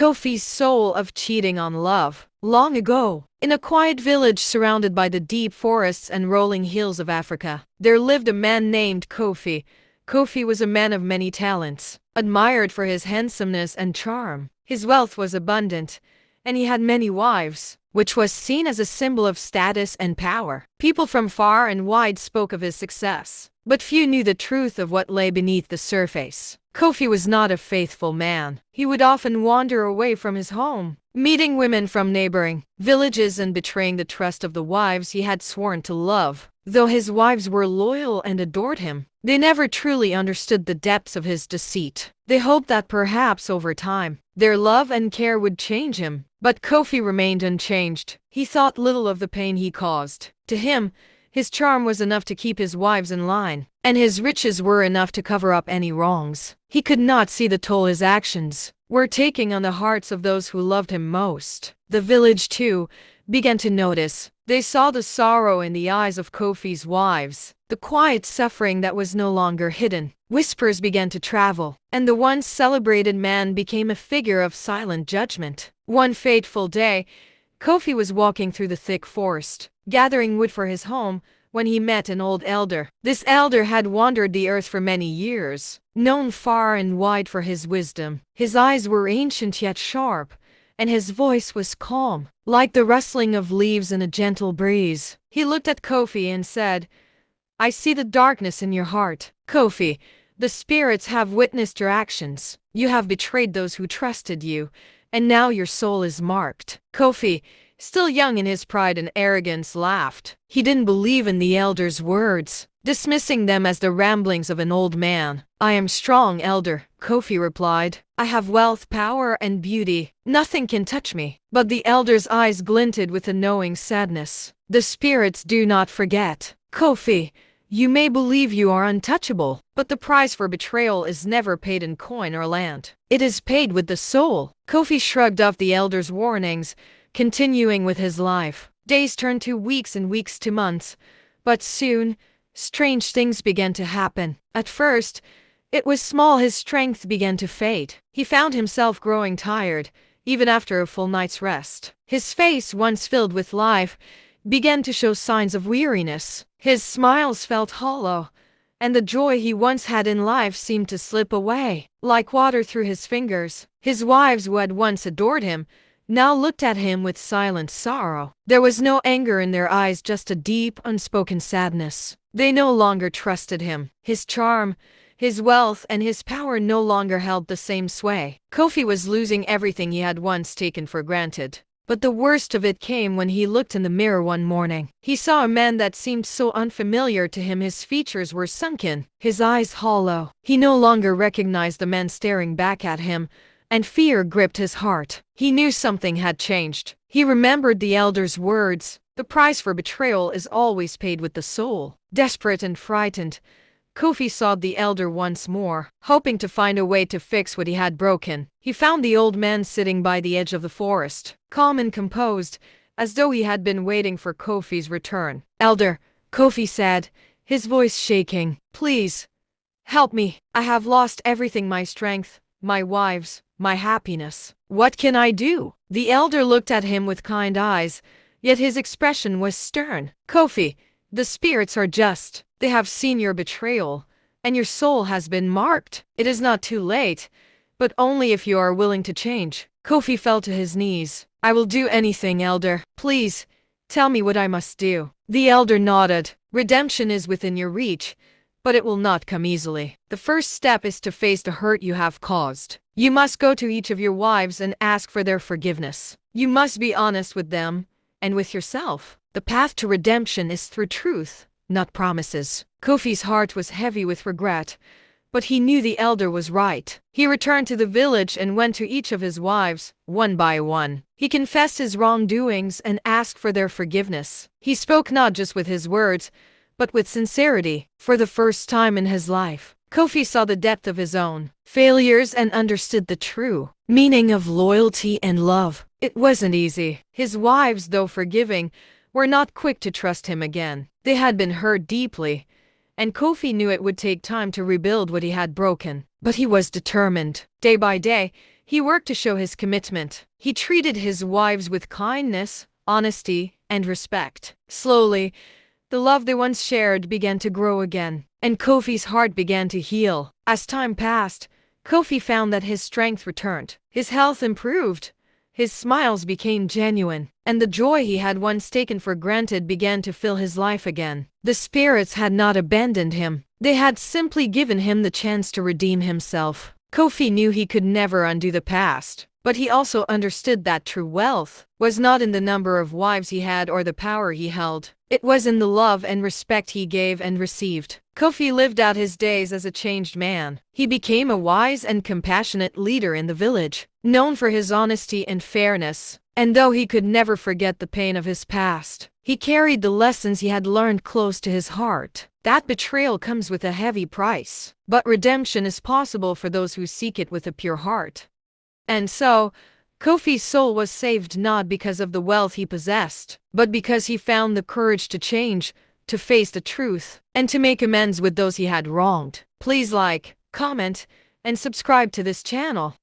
Kofi's soul of cheating on love. Long ago, in a quiet village surrounded by the deep forests and rolling hills of Africa, there lived a man named Kofi. Kofi was a man of many talents, admired for his handsomeness and charm. His wealth was abundant, and he had many wives, which was seen as a symbol of status and power. People from far and wide spoke of his success, but few knew the truth of what lay beneath the surface. Kofi was not a faithful man. He would often wander away from his home, meeting women from neighboring villages and betraying the trust of the wives he had sworn to love. Though his wives were loyal and adored him, they never truly understood the depths of his deceit. They hoped that perhaps over time, their love and care would change him. But Kofi remained unchanged. He thought little of the pain he caused. To him, his charm was enough to keep his wives in line, and his riches were enough to cover up any wrongs. He could not see the toll his actions were taking on the hearts of those who loved him most. The village, too, began to notice. They saw the sorrow in the eyes of Kofi's wives, the quiet suffering that was no longer hidden. Whispers began to travel, and the once celebrated man became a figure of silent judgment. One fateful day, Kofi was walking through the thick forest, gathering wood for his home, when he met an old elder. This elder had wandered the earth for many years, known far and wide for his wisdom. His eyes were ancient yet sharp, and his voice was calm, like the rustling of leaves in a gentle breeze. He looked at Kofi and said, "I see the darkness in your heart. Kofi, the spirits have witnessed your actions. You have betrayed those who trusted you, and now your soul is marked." Kofi, still young in his pride and arrogance, laughed. He didn't believe in the elder's words, dismissing them as the ramblings of an old man. "I am strong, elder," Kofi replied. "I have wealth, power, and beauty. Nothing can touch me." But the elder's eyes glinted with a knowing sadness. "The spirits do not forget. Kofi, you may believe you are untouchable, but the price for betrayal is never paid in coin or land. It is paid with the soul." Kofi shrugged off the elder's warnings, continuing with his life. Days turned to weeks and weeks to months, but soon, strange things began to happen. At first, it was small. His strength began to fade. He found himself growing tired, even after a full night's rest. His face, once filled with life, began to show signs of weariness. His smiles felt hollow, and the joy he once had in life seemed to slip away, like water through his fingers. His wives, who had once adored him, now looked at him with silent sorrow. There was no anger in their eyes, just a deep, unspoken sadness. They no longer trusted him. His charm, his wealth, and his power no longer held the same sway. Kofi was losing everything he had once taken for granted. But the worst of it came when he looked in the mirror one morning. He saw a man that seemed so unfamiliar to him. His features were sunken, his eyes hollow. He no longer recognized the man staring back at him, and fear gripped his heart. He knew something had changed. He remembered the elder's words, "The price for betrayal is always paid with the soul." Desperate and frightened, Kofi sought the elder once more, hoping to find a way to fix what he had broken. He found the old man sitting by the edge of the forest, calm and composed, as though he had been waiting for Kofi's return. "Elder," Kofi said, his voice shaking, "please, help me. I have lost everything: my strength, my wives, my happiness. What can I do?" The elder looked at him with kind eyes, yet his expression was stern. "Kofi, the spirits are just. They have seen your betrayal, and your soul has been marked. It is not too late, but only if you are willing to change." Kofi fell to his knees. "I will do anything, elder. Please, tell me what I must do." The elder nodded. "Redemption is within your reach, but it will not come easily. The first step is to face the hurt you have caused. You must go to each of your wives and ask for their forgiveness. You must be honest with them and with yourself. The path to redemption is through truth, not promises." Kofi's heart was heavy with regret, but he knew the elder was right. He returned to the village and went to each of his wives, one by one. He confessed his wrongdoings and asked for their forgiveness. He spoke not just with his words, but with sincerity. For the first time in his life, Kofi saw the depth of his own failures and understood the true meaning of loyalty and love. It wasn't easy. His wives, though forgiving, were not quick to trust him again. They had been hurt deeply, and Kofi knew it would take time to rebuild what he had broken. But he was determined. Day by day, He worked to show his commitment. He treated his wives with kindness, honesty, and respect. Slowly, the love they once shared began to grow again, and Kofi's heart began to heal. As time passed, Kofi found that his strength returned. His health improved. His smiles became genuine, and the joy he had once taken for granted began to fill his life again. The spirits had not abandoned him. They had simply given him the chance to redeem himself. Kofi knew he could never undo the past, but he also understood that true wealth was not in the number of wives he had or the power he held. It was in the love and respect he gave and received. Kofi lived out his days as a changed man. He became a wise and compassionate leader in the village, known for his honesty and fairness. And though he could never forget the pain of his past, he carried the lessons he had learned close to his heart. That betrayal comes with a heavy price, but redemption is possible for those who seek it with a pure heart. And so, Kofi's soul was saved not because of the wealth he possessed, but because he found the courage to change, to face the truth, and to make amends with those he had wronged. Please like, comment, and subscribe to this channel.